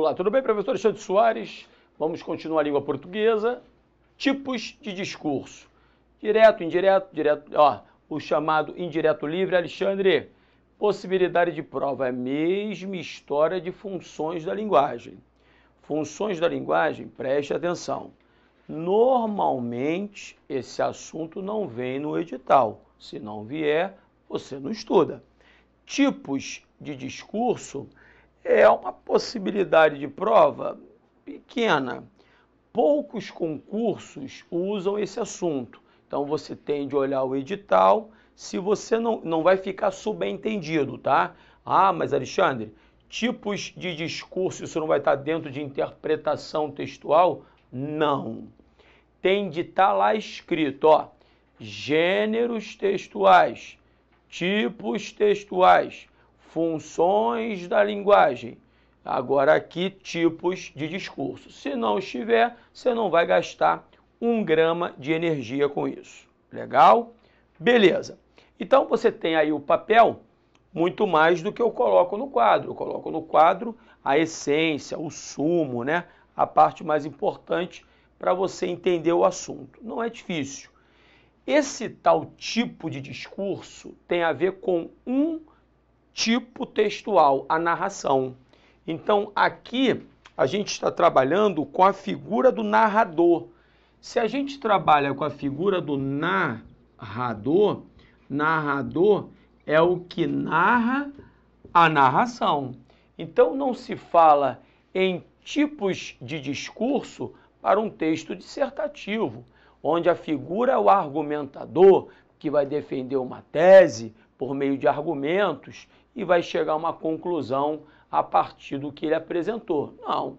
Olá, tudo bem, professor Alexandre Soares? Vamos continuar a língua portuguesa. Tipos de discurso. Direto, indireto, direto, o chamado indireto livre, Alexandre. Possibilidade de prova, é a mesma história de funções da linguagem. Funções da linguagem, preste atenção. Normalmente, esse assunto não vem no edital. Se não vier, você não estuda. Tipos de discurso é uma possibilidade de prova pequena. Poucos concursos usam esse assunto. Então, você tem de olhar o edital, se você não vai ficar subentendido, tá? Ah, mas Alexandre, tipos de discurso, isso não vai estar dentro de interpretação textual? Não. Tem de estar lá escrito, gêneros textuais, tipos textuais, funções da linguagem. Agora aqui, tipos de discurso. Se não estiver, você não vai gastar 1 grama de energia com isso. Legal? Beleza. Então, você tem aí o papel muito mais do que eu coloco no quadro. Eu coloco no quadro a essência, o sumo, né? A parte mais importante para você entender o assunto. Não é difícil. Esse tal tipo de discurso tem a ver com um tipo textual, a narração. Então, aqui a gente está trabalhando com a figura do narrador. Se a gente trabalha com a figura do narrador, narrador é o que narra a narração. Então, não se fala em tipos de discurso para um texto dissertativo, onde a figura é o argumentador, que vai defender uma tese por meio de argumentos e vai chegar a uma conclusão a partir do que ele apresentou. Não.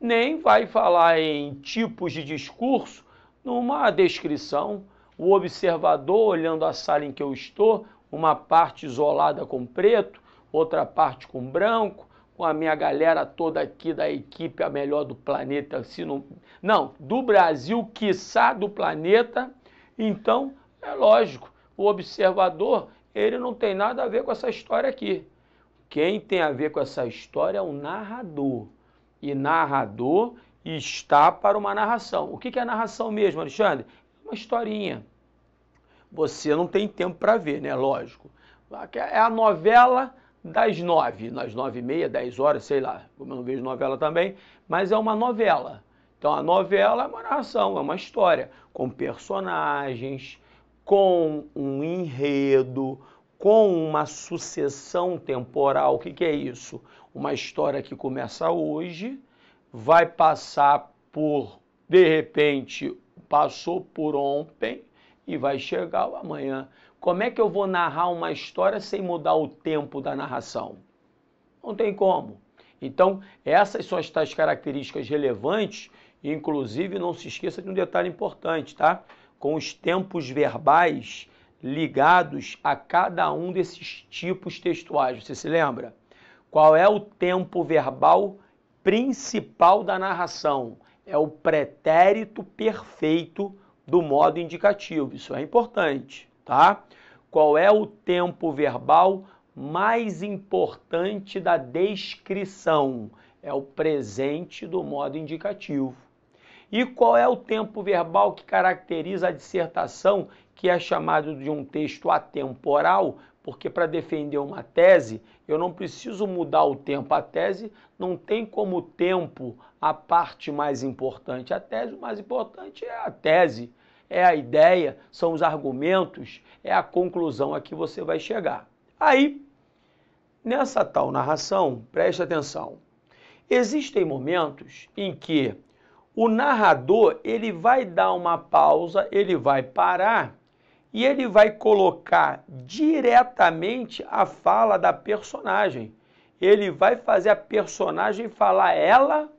Nem vai falar em tipos de discurso numa descrição, o observador olhando a sala em que eu estou, uma parte isolada com preto, outra parte com branco, com a minha galera toda aqui da equipe, a melhor do planeta, se não, do Brasil, quiçá do planeta. Então, é lógico, o observador, ele não tem nada a ver com essa história aqui. Quem tem a ver com essa história é o narrador. E narrador está para uma narração. O que é narração mesmo, Alexandre? Uma historinha. Você não tem tempo para ver, né? Lógico. É a novela das 9, nas 9h30, 10 horas, sei lá. Como eu não vejo novela também, mas é uma novela. Então a novela é uma narração, é uma história com personagens, com um enredo, com uma sucessão temporal. O que é isso? Uma história que começa hoje, vai passar por, de repente, passou por ontem e vai chegar o amanhã. Como é que eu vou narrar uma história sem mudar o tempo da narração? Não tem como. Então, essas são as tais características relevantes, e inclusive não se esqueça de um detalhe importante, tá? Com os tempos verbais ligados a cada um desses tipos textuais. Você se lembra? Qual é o tempo verbal principal da narração? É o pretérito perfeito do modo indicativo. Isso é importante, tá? Qual é o tempo verbal mais importante da descrição? É o presente do modo indicativo. E qual é o tempo verbal que caracteriza a dissertação, que é chamado de um texto atemporal? Porque para defender uma tese, eu não preciso mudar o tempo. A tese não tem como tempo a parte mais importante. A tese, o mais importante é a tese, é a ideia, são os argumentos, é a conclusão a que você vai chegar. Aí, nessa tal narração, preste atenção, existem momentos em que o narrador, ele vai dar uma pausa, ele vai parar e ele vai colocar diretamente a fala da personagem. Ele vai fazer a personagem falar ela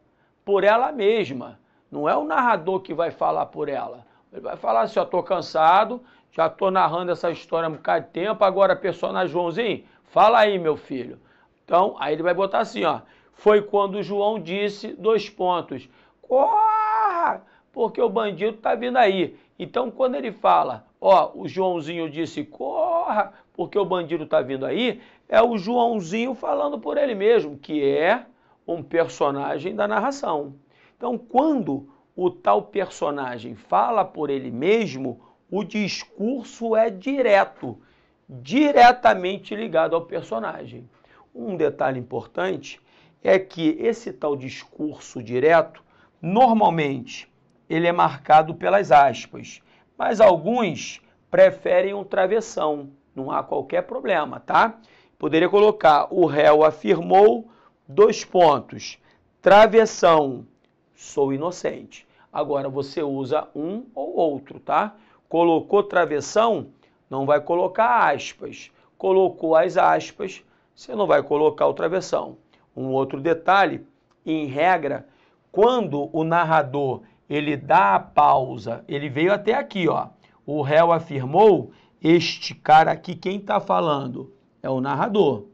por ela mesma. Não é o narrador que vai falar por ela. Ele vai falar assim, estou cansado, já estou narrando essa história há um bocado de tempo, agora personagem Joãozinho, fala aí, meu filho. Então, aí ele vai botar assim, foi quando o João disse, : corra, porque o bandido está vindo aí. Então, quando ele fala, o Joãozinho disse, corra, porque o bandido está vindo aí, é o Joãozinho falando por ele mesmo, que é um personagem da narração. Então, quando o tal personagem fala por ele mesmo, o discurso é diretamente ligado ao personagem. Um detalhe importante é que esse tal discurso direto, normalmente, ele é marcado pelas aspas, mas alguns preferem um travessão, não há qualquer problema, tá? Poderia colocar: o réu afirmou, travessão, sou inocente. Agora você usa um ou outro, tá? Colocou travessão, não vai colocar aspas. Colocou as aspas, você não vai colocar o travessão. Um outro detalhe, em regra, quando o narrador ele dá a pausa, ele veio até aqui, ó. O réu afirmou, este cara aqui, quem está falando? É o narrador.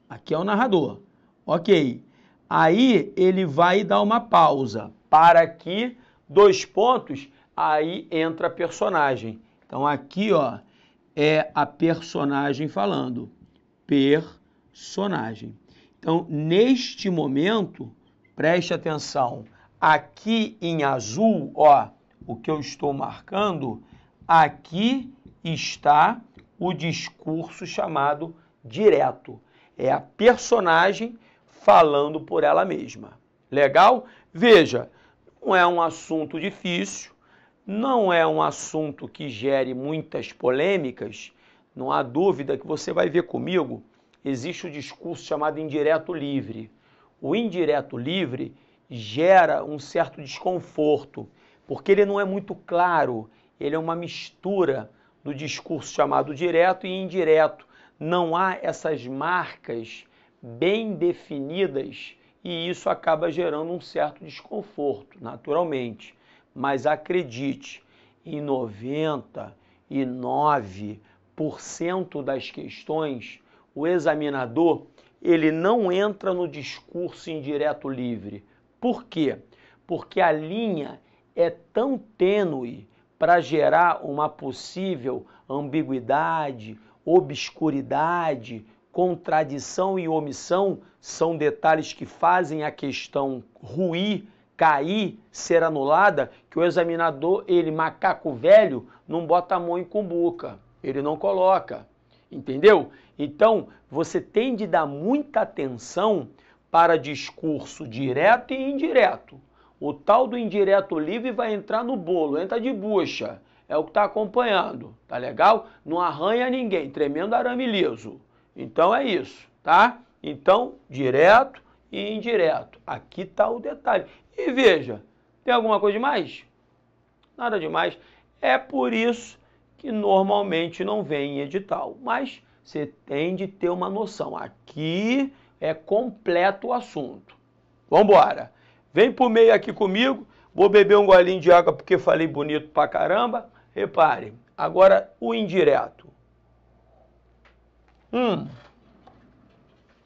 Aqui é o narrador. Ok. Aí ele vai dar uma pausa para que, aí entra a personagem. Então aqui, ó, é a personagem falando. Personagem. Então, neste momento, preste atenção. Aqui em azul, ó, o que eu estou marcando, aqui está o discurso chamado direto. É a personagem falando por ela mesma. Legal? Veja, não é um assunto difícil, não é um assunto que gere muitas polêmicas, não há dúvida que você vai ver comigo, existe o discurso chamado indireto livre. O indireto livre gera um certo desconforto, porque ele não é muito claro, ele é uma mistura do discurso chamado direto e indireto. Não há essas marcas bem definidas e isso acaba gerando um certo desconforto, naturalmente. Mas acredite, em 99% das questões, o examinador ele não entra no discurso indireto livre. Por quê? Porque a linha é tão tênue para gerar uma possível ambiguidade, obscuridade, contradição e omissão, são detalhes que fazem a questão ruir, cair, ser anulada, que o examinador, ele, macaco velho, não bota a mão em cumbuca, ele não coloca, entendeu? Então, você tem de dar muita atenção para discurso direto e indireto. O tal do indireto livre vai entrar no bolo, entra de bucha, é o que está acompanhando, tá legal? Não arranha ninguém, tremendo arame liso. Então é isso, tá? Então, direto e indireto. Aqui está o detalhe. E veja, tem alguma coisa demais? Nada demais. É por isso que normalmente não vem em edital. Mas você tem de ter uma noção. Aqui é completo o assunto. Vamos embora. Vem pro meio aqui comigo. Vou beber um golinho de água porque falei bonito pra caramba. Repare. Agora o indireto.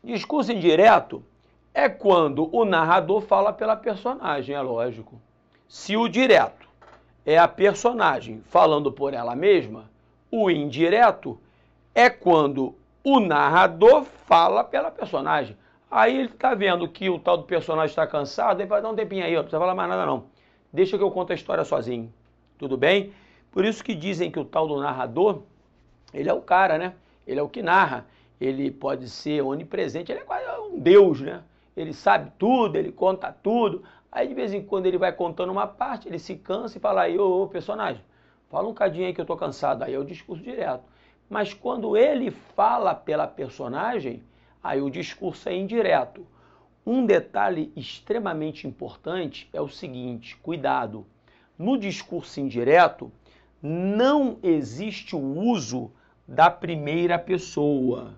Discurso indireto é quando o narrador fala pela personagem, é lógico. Se o direto é a personagem falando por ela mesma, o indireto é quando o narrador fala pela personagem. Aí ele está vendo que o tal do personagem está cansado, ele vai dar um tempinho aí, não precisa falar mais nada não. Deixa que eu conto a história sozinho, tudo bem? Por isso que dizem que o tal do narrador, ele é o cara, né? Ele é o que narra. Ele pode ser onipresente, ele é quase um deus, né? Ele sabe tudo, ele conta tudo. Aí de vez em quando ele vai contando uma parte, ele se cansa e fala aí, ô personagem, fala um cadinho aí que eu tô cansado. Aí é o discurso direto. Mas quando ele fala pela personagem, aí o discurso é indireto. Um detalhe extremamente importante é o seguinte, cuidado. No discurso indireto, não existe o uso da primeira pessoa.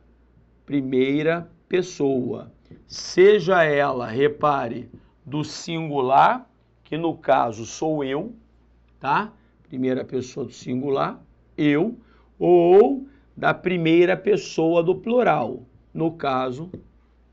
Primeira pessoa. Seja ela, repare, do singular, que no caso sou eu, tá? Primeira pessoa do singular, eu, ou da primeira pessoa do plural, no caso,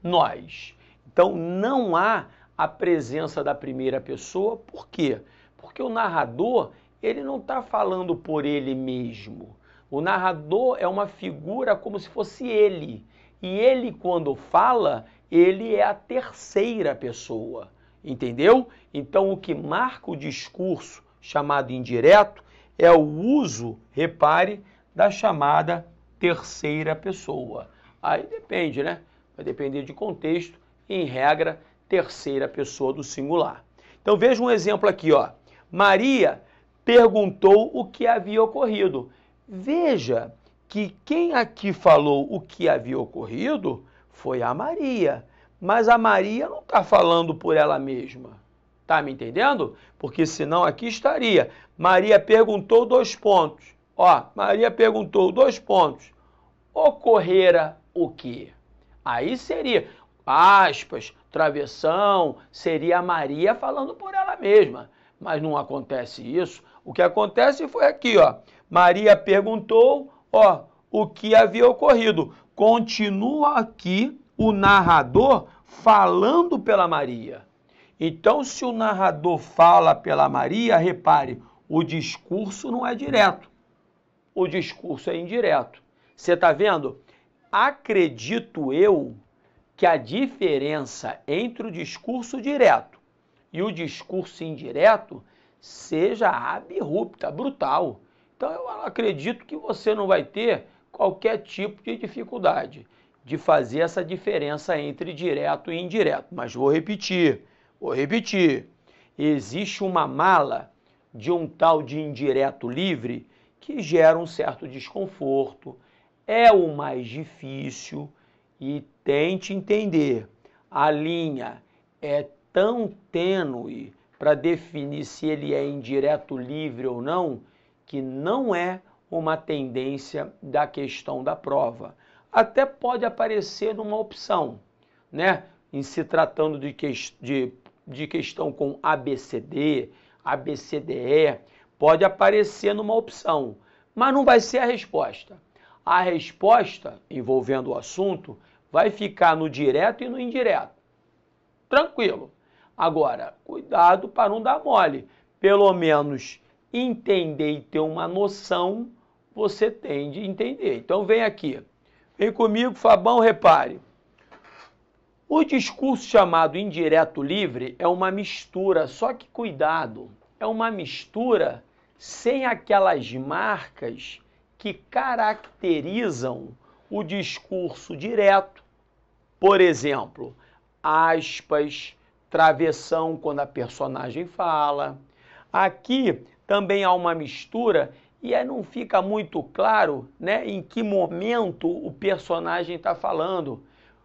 nós. Então, não há a presença da primeira pessoa, por quê? Porque o narrador, ele não está falando por ele mesmo. O narrador é uma figura como se fosse ele. E ele, quando fala, ele é a terceira pessoa, entendeu? Então, o que marca o discurso chamado indireto é o uso, repare, da chamada terceira pessoa. Aí depende, né? Vai depender de contexto, em regra, terceira pessoa do singular. Então, veja um exemplo aqui, ó. Maria perguntou o que havia ocorrido. Veja que quem aqui falou o que havia ocorrido foi a Maria. Mas a Maria não está falando por ela mesma. Tá me entendendo? Porque senão aqui estaria. Maria perguntou 2 pontos. Ó, Maria perguntou 2 pontos. Ocorrera o quê? Aí seria, aspas, travessão, seria a Maria falando por ela mesma. Mas não acontece isso. O que acontece foi aqui, ó. Maria perguntou, ó, o que havia ocorrido. Continua aqui o narrador falando pela Maria. Então, se o narrador fala pela Maria, repare, o discurso não é direto. O discurso é indireto. Você está vendo? Acredito eu que a diferença entre o discurso direto e o discurso indireto seja abrupta, brutal. Então, eu acredito que você não vai ter qualquer tipo de dificuldade de fazer essa diferença entre direto e indireto. Mas vou repetir. Existe uma mala de um tal de indireto livre que gera um certo desconforto, é o mais difícil e tente entender. A linha é tão tênue para definir se ele é indireto livre ou não, que não é uma tendência da questão da prova. Até pode aparecer numa opção, né? Em se tratando de questão com ABCD, ABCDE, pode aparecer numa opção, mas não vai ser a resposta. A resposta, envolvendo o assunto, vai ficar no direto e no indireto. Tranquilo. Agora, cuidado para não dar mole. Pelo menos entender e ter uma noção, você tem de entender. Então vem aqui. Vem comigo, Fabão, repare. O discurso chamado indireto livre é uma mistura, só que cuidado, é uma mistura sem aquelas marcas que caracterizam o discurso direto. Por exemplo, aspas, travessão quando a personagem fala. Aqui também há uma mistura e aí não fica muito claro, né, em que momento o personagem está falando.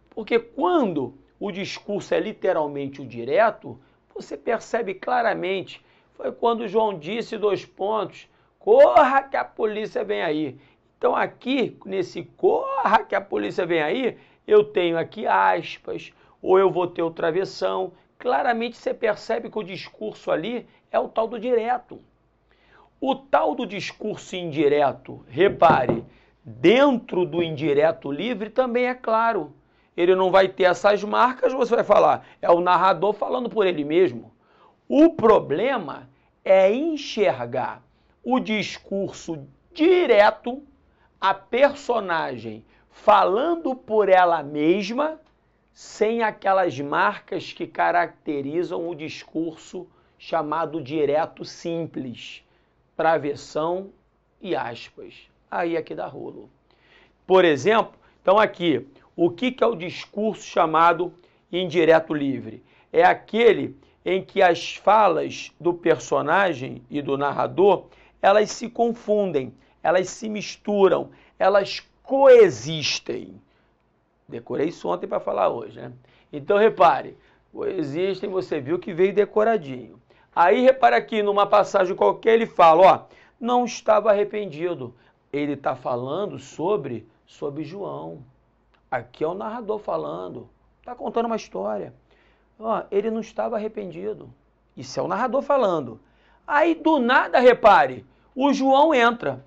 Porque quando o discurso é literalmente o direto, você percebe claramente. Foi quando João disse 2 pontos, corra que a polícia vem aí. Então aqui, nesse corra que a polícia vem aí, eu tenho aqui aspas, ou eu vou ter o travessão. Claramente você percebe que o discurso ali é o tal do direto. O tal do discurso indireto, repare, dentro do indireto livre também é claro. Ele não vai ter essas marcas, você vai falar, é o narrador falando por ele mesmo. O problema é enxergar o discurso direto, a personagem falando por ela mesma, sem aquelas marcas que caracterizam o discurso chamado direto simples, travessão e aspas. Aí é que dá rolo. Por exemplo, então aqui, o que é o discurso chamado indireto livre? É aquele em que as falas do personagem e do narrador, elas se confundem, elas se misturam, elas coexistem. Decorei isso ontem para falar hoje, né? Então, repare, coexistem, você viu que veio decoradinho. Aí, repare aqui, numa passagem qualquer, ele fala, ó, não estava arrependido. Ele está falando sobre João. Aqui é o narrador falando, está contando uma história. Ó, ele não estava arrependido. Isso é o narrador falando. Aí, do nada, repare, o João entra.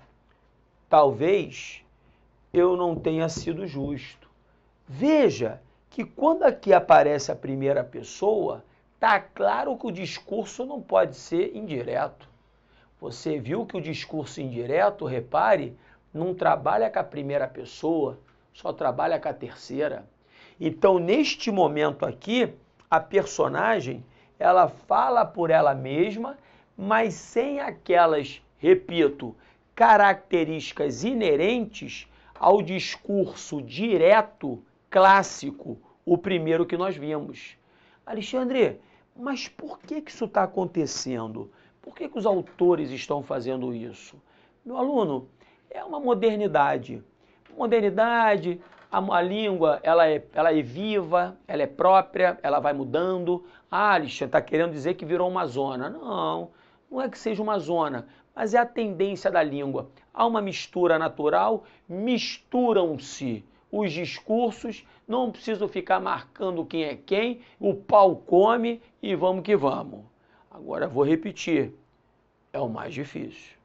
Talvez eu não tenha sido justo. Veja que quando aqui aparece a primeira pessoa, está claro que o discurso não pode ser indireto. Você viu que o discurso indireto, repare, não trabalha com a primeira pessoa, só trabalha com a terceira. Então, neste momento aqui, a personagem, ela fala por ela mesma, mas sem aquelas, repito, características inerentes ao discurso direto, clássico, o primeiro que nós vimos. Alexandre, mas por que isso está acontecendo? Por que os autores estão fazendo isso? Meu aluno, é uma modernidade. Modernidade, a língua ela é viva, ela é própria, ela vai mudando. Ah, Alexandre, está querendo dizer que virou uma zona. Não, não é que seja uma zona, mas é a tendência da língua. Há uma mistura natural, misturam-se os discursos, não preciso ficar marcando quem é quem, o pau come e vamos que vamos. Agora vou repetir, é o mais difícil,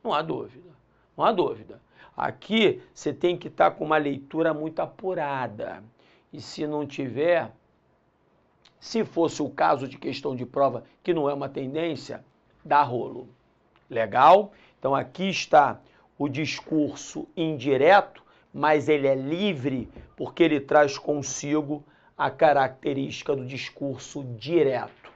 não há dúvida, não há dúvida. Aqui você tem que estar com uma leitura muito apurada, e se não tiver, se fosse o caso de questão de prova, que não é uma tendência, dá rolo. Legal? Então aqui está o discurso indireto, mas ele é livre porque ele traz consigo a característica do discurso direto.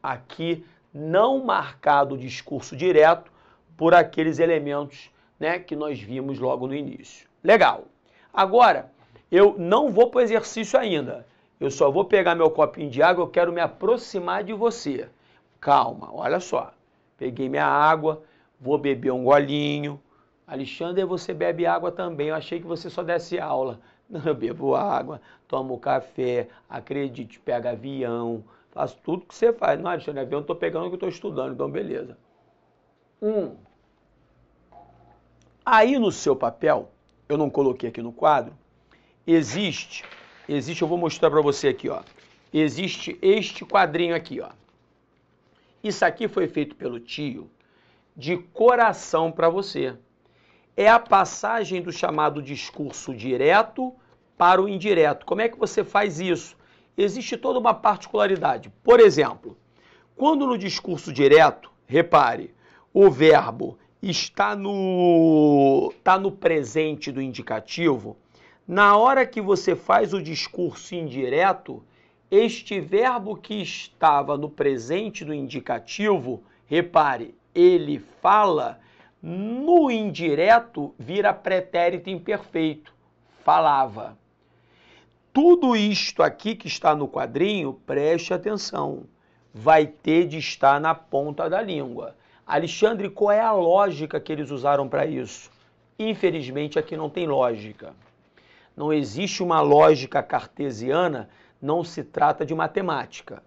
Aqui não marcado o discurso direto por aqueles elementos, né, que nós vimos logo no início. Legal. Agora, eu não vou para o exercício ainda. Eu só vou pegar meu copinho de água, eu quero me aproximar de você. Calma, olha só. Peguei minha água, vou beber um golinho. Alexandre, você bebe água também. Eu achei que você só desse aula. Não, eu bebo água, tomo café, acredite, pego avião, faço tudo que você faz. Não, Alexandre, avião eu estou pegando o que eu estou estudando, então beleza. Aí no seu papel, eu não coloquei aqui no quadro, existe, eu vou mostrar para você aqui, ó. Existe este quadrinho aqui, ó. Isso aqui foi feito pelo tio de coração para você. É a passagem do chamado discurso direto para o indireto. Como é que você faz isso? Existe toda uma particularidade. Por exemplo, quando no discurso direto, repare, o verbo está no presente do indicativo, na hora que você faz o discurso indireto, este verbo que estava no presente do indicativo, repare, ele fala, no indireto vira pretérito imperfeito, falava. Tudo isto aqui que está no quadrinho, preste atenção, vai ter de estar na ponta da língua. Alexandre, qual é a lógica que eles usaram para isso? Infelizmente aqui não tem lógica. Não existe uma lógica cartesiana, não se trata de matemática.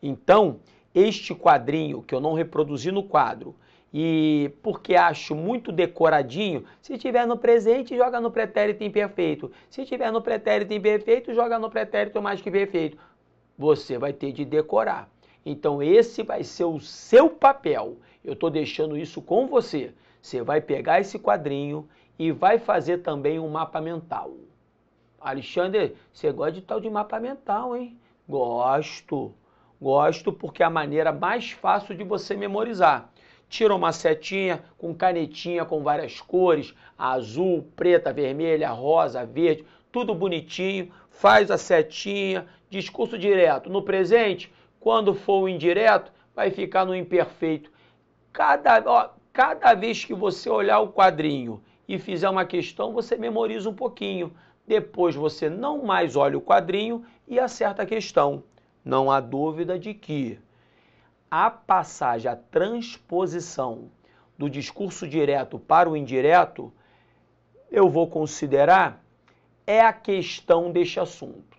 Então, este quadrinho que eu não reproduzi no quadro, e porque acho muito decoradinho, se tiver no presente, joga no pretérito imperfeito. Se tiver no pretérito imperfeito, joga no pretérito mais que perfeito. Você vai ter de decorar. Então esse vai ser o seu papel. Eu estou deixando isso com você. Você vai pegar esse quadrinho e vai fazer também um mapa mental. Alexandre, você gosta de tal de mapa mental, hein? Gosto. Gosto porque é a maneira mais fácil de você memorizar. Tira uma setinha com canetinha com várias cores, azul, preta, vermelha, rosa, verde, tudo bonitinho. Faz a setinha, discurso direto. No presente, quando for o indireto, vai ficar no imperfeito. Cada vez que você olhar o quadrinho e fizer uma questão, você memoriza um pouquinho. Depois você não mais olha o quadrinho e acerta a questão. Não há dúvida de que a passagem, a transposição do discurso direto para o indireto, eu vou considerar, é a questão deste assunto.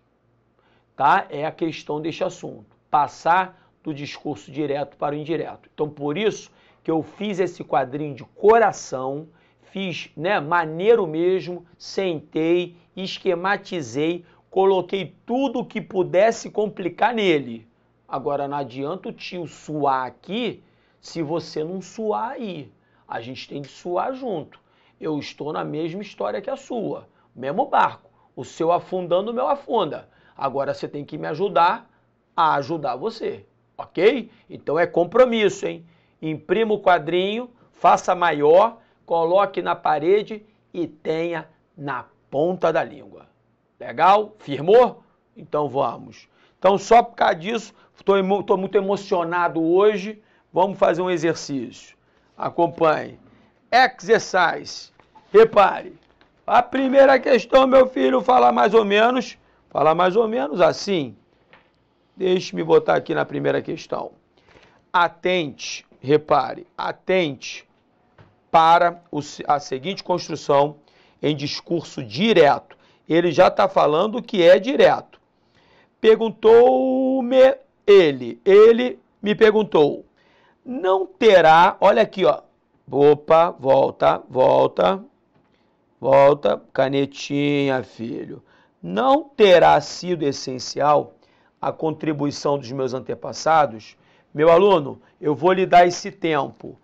Tá? É a questão deste assunto. Passar do discurso direto para o indireto. Então, por isso que eu fiz esse quadrinho de coração, fiz, né, maneiro mesmo, sentei, esquematizei, coloquei tudo que pudesse complicar nele. Agora, não adianta o tio suar aqui se você não suar aí. A gente tem de suar junto. Eu estou na mesma história que a sua, mesmo barco. O seu afundando, o meu afunda. Agora você tem que me ajudar a ajudar você, ok? Então é compromisso, hein? Imprima o quadrinho, faça maior, coloque na parede e tenha na ponta da língua. Legal? Firmou? Então vamos. Então só por causa disso, estou muito emocionado hoje. Vamos fazer um exercício. Acompanhe. Exercise. Repare. A primeira questão, meu filho, fala mais ou menos assim. Deixe-me botar aqui na primeira questão. Atente, repare, atente para a seguinte construção em discurso direto. Ele já está falando que é direto. Perguntou-me ele me perguntou. Não terá, olha aqui, ó. Opa, volta, canetinha, filho. Não terá sido essencial a contribuição dos meus antepassados? Meu aluno, eu vou lhe dar esse tempo.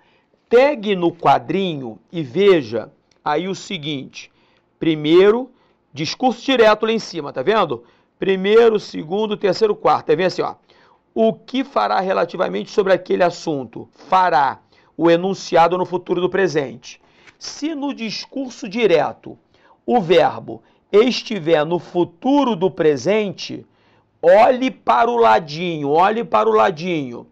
Pegue no quadrinho e veja aí o seguinte. Primeiro, discurso direto lá em cima, tá vendo? Primeiro, segundo, terceiro, quarto. Aí vem assim, ó. O que fará relativamente sobre aquele assunto? Fará o enunciado no futuro do presente. Se no discurso direto o verbo estiver no futuro do presente, olhe para o ladinho.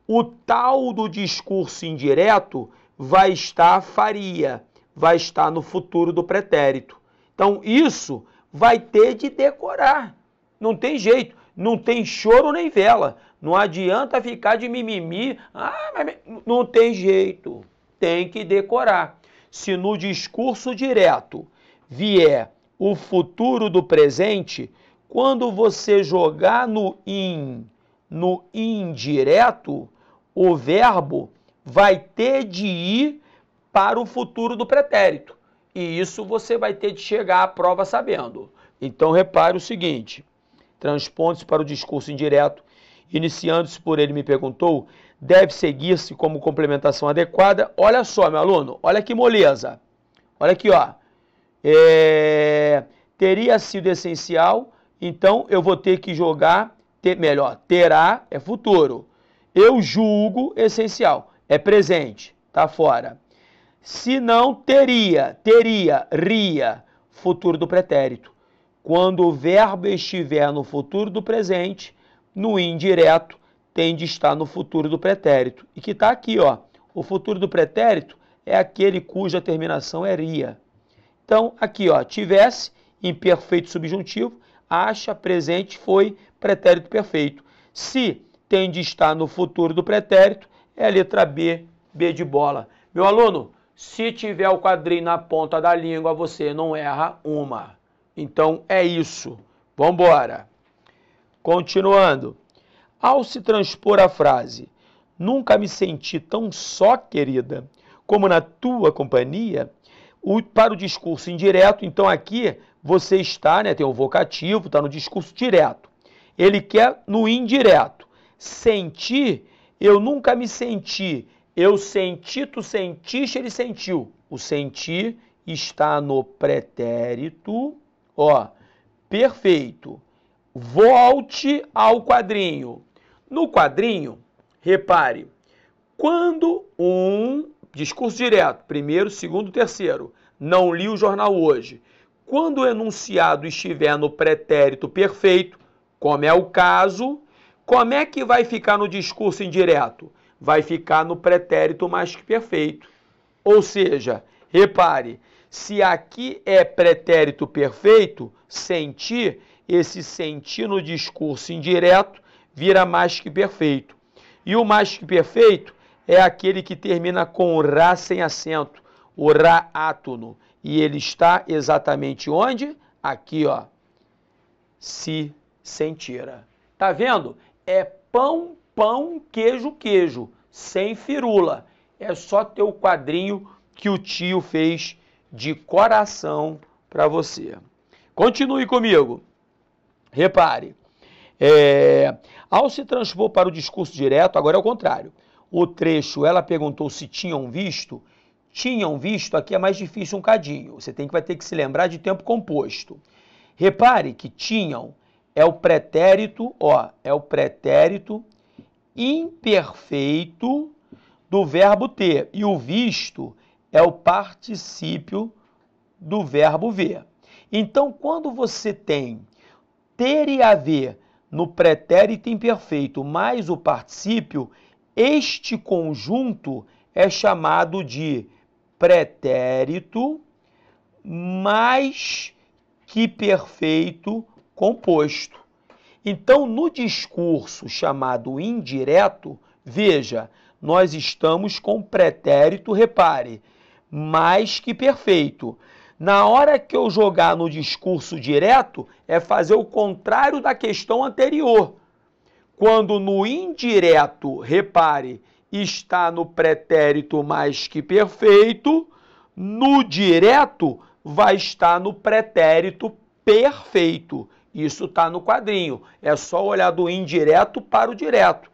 O tal do discurso indireto vai estar faria, vai estar no futuro do pretérito. Então isso vai ter de decorar. Não tem jeito, não tem choro nem vela. Não adianta ficar de mimimi. Não tem jeito, tem que decorar. Se no discurso direto vier o futuro do presente, quando você jogar no indireto, o verbo vai ter de ir para o futuro do pretérito. E isso você vai ter de chegar à prova sabendo. Então repare o seguinte, transponde-se para o discurso indireto, iniciando-se por ele me perguntou, deve seguir-se como complementação adequada. Olha só, meu aluno, olha que moleza. Olha aqui, ó. Teria sido essencial, então eu vou ter que jogar, terá é futuro. Eu julgo essencial, é presente, tá fora. Se não, teria, ria, futuro do pretérito. Quando o verbo estiver no futuro do presente, no indireto, tem de estar no futuro do pretérito. E que está aqui, ó. O futuro do pretérito é aquele cuja terminação é ria. Então, aqui, ó, tivesse, imperfeito subjuntivo, acha, presente, foi, pretérito perfeito. Se tem de estar no futuro do pretérito, é a letra B, B de bola. Meu aluno, se tiver o quadrinho na ponta da língua, você não erra uma. Então, é isso. Vamos embora. Continuando. Ao se transpor a frase, nunca me senti tão só, querida, como na tua companhia, para o discurso indireto, então aqui você está, né, tem o vocativo, está no discurso direto. Ele quer no indireto. Sentir, eu nunca me senti. Eu senti, tu sentiste, ele sentiu. O sentir está no pretérito, ó, perfeito. Volte ao quadrinho. No quadrinho, repare, quando um discurso direto, primeiro, segundo, terceiro, não li o jornal hoje, quando o enunciado estiver no pretérito perfeito, como é o caso, como é que vai ficar no discurso indireto? Vai ficar no pretérito mais que perfeito. Ou seja, repare, se aqui é pretérito perfeito, sentir, esse sentir no discurso indireto vira mais que perfeito. E o mais que perfeito é aquele que termina com o rá sem acento, o rá átono. E ele está exatamente onde? Aqui, ó. Se sentira. Tá vendo? É pão, pão, queijo, queijo, sem firula. É só ter o quadrinho que o tio fez de coração para você. Continue comigo. Repare. Ao se transpor para o discurso direto, agora é o contrário. O trecho, ela perguntou se tinham visto. Tinham visto, aqui é mais difícil um cadinho. Você vai ter que se lembrar de tempo composto. Repare que tinham é o pretérito, ó, é o pretérito imperfeito do verbo ter. E o visto é o particípio do verbo ver. Então, quando você tem ter e haver no pretérito imperfeito mais o particípio, este conjunto é chamado de pretérito mais que perfeito composto. Então, no discurso chamado indireto, veja, nós estamos com pretérito, repare, mais que perfeito. Na hora que eu jogar no discurso direto, é fazer o contrário da questão anterior. Quando no indireto, repare, está no pretérito mais que perfeito, no direto vai estar no pretérito perfeito. Isso está no quadrinho. É só olhar do indireto para o direto.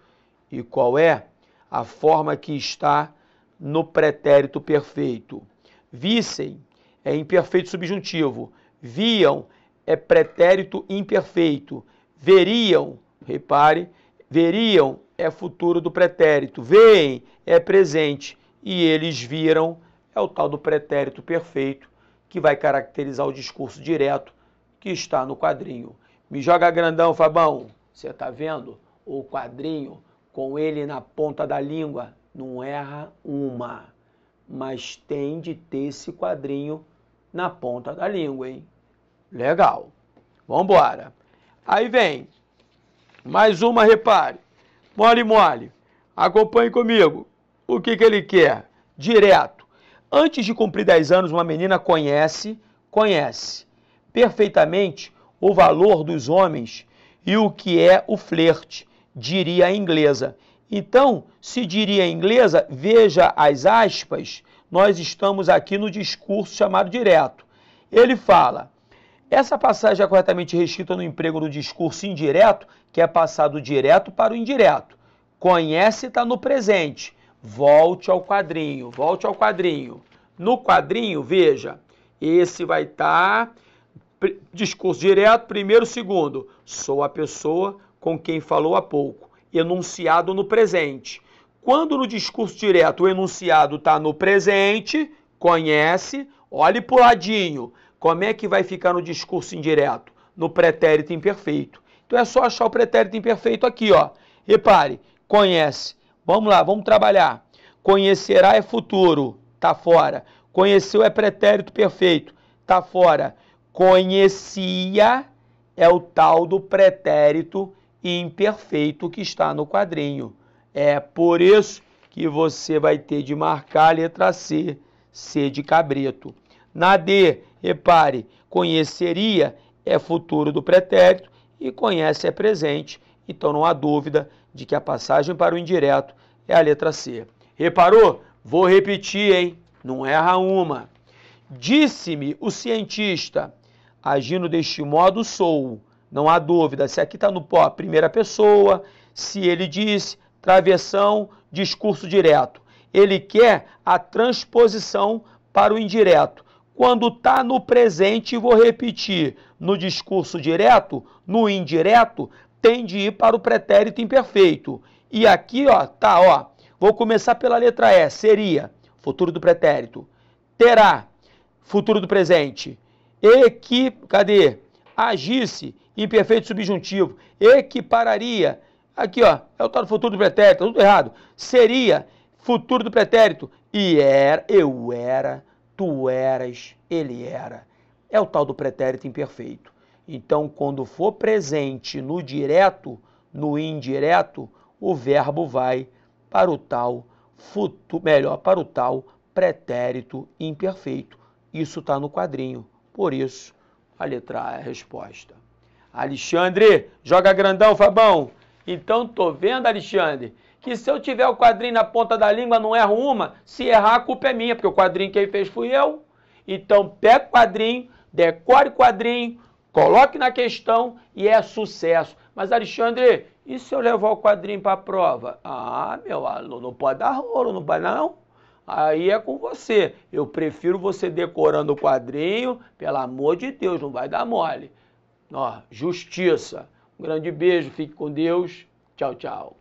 E qual é a forma que está no pretérito perfeito? Vissem é imperfeito subjuntivo. Viam é pretérito imperfeito. Veriam, repare, veriam é futuro do pretérito. Veem é presente. E eles viram é o tal do pretérito perfeito, que vai caracterizar o discurso direto que está no quadrinho. Me joga grandão, Fabão. Você está vendo? O quadrinho, com ele na ponta da língua, não erra uma. Mas tem de ter esse quadrinho na ponta da língua, hein? Legal. Vamos embora. Aí vem mais uma, repare. Mole, mole. Acompanhe comigo. O que ele quer? Direto. Antes de cumprir 10 anos, uma menina conhece perfeitamente o valor dos homens e o que é o flerte, diria a inglesa. Então, se diria a inglesa, veja as aspas, nós estamos aqui no discurso chamado direto. Ele fala, essa passagem é corretamente reescrita no emprego do discurso indireto, que é passar do direto para o indireto. Conhece está no presente. Volte ao quadrinho, volte ao quadrinho. No quadrinho, veja, esse vai estar discurso direto, primeiro, segundo. Sou a pessoa com quem falou há pouco. Enunciado no presente. Quando no discurso direto o enunciado está no presente, conhece, olhe para o ladinho. Como é que vai ficar no discurso indireto? No pretérito imperfeito. Então é só achar o pretérito imperfeito aqui, ó. Repare, conhece. Vamos lá, vamos trabalhar. Conhecerá é futuro, tá fora. Conheceu é pretérito perfeito, tá fora. Conhecia é o tal do pretérito imperfeito que está no quadrinho. É por isso que você vai ter de marcar a letra C, C de cabrito. Na D, repare, conheceria é futuro do pretérito e conhece é presente. Então não há dúvida de que a passagem para o indireto é a letra C. Reparou? Vou repetir, hein? Não erra uma. Disse-me o cientista, agindo deste modo sou. Não há dúvida se aqui está no primeira pessoa, se ele disse, travessão, discurso direto. Ele quer a transposição para o indireto. Quando está no presente, vou repetir, no discurso direto, no indireto, tem de ir para o pretérito imperfeito. E aqui, ó, tá, ó. Vou começar pela letra E, seria, futuro do pretérito. Terá, futuro do presente. Cadê? Agisse, imperfeito subjuntivo. Equipararia, aqui, ó, é o tal do futuro do pretérito, tá tudo errado. Seria, futuro do pretérito. E era, eu era, tu eras, ele era. É o tal do pretérito imperfeito. Então, quando for presente no direto, no indireto, o verbo vai para o tal para o tal pretérito imperfeito. Isso está no quadrinho. Por isso, a letra A é a resposta. Alexandre, joga grandão, Fabão. Então, tô vendo, Alexandre, que se eu tiver o quadrinho na ponta da língua, não erro uma. Se errar, a culpa é minha, porque o quadrinho quem fez fui eu. Então, pega o quadrinho, decore o quadrinho, coloque na questão e é sucesso. Mas, Alexandre, e se eu levar o quadrinho para a prova? Ah, meu aluno, não pode dar rolo, não pode não. Aí é com você. Eu prefiro você decorando o quadrinho, pelo amor de Deus, não vai dar mole. Ó, justiça. Um grande beijo, fique com Deus. Tchau, tchau.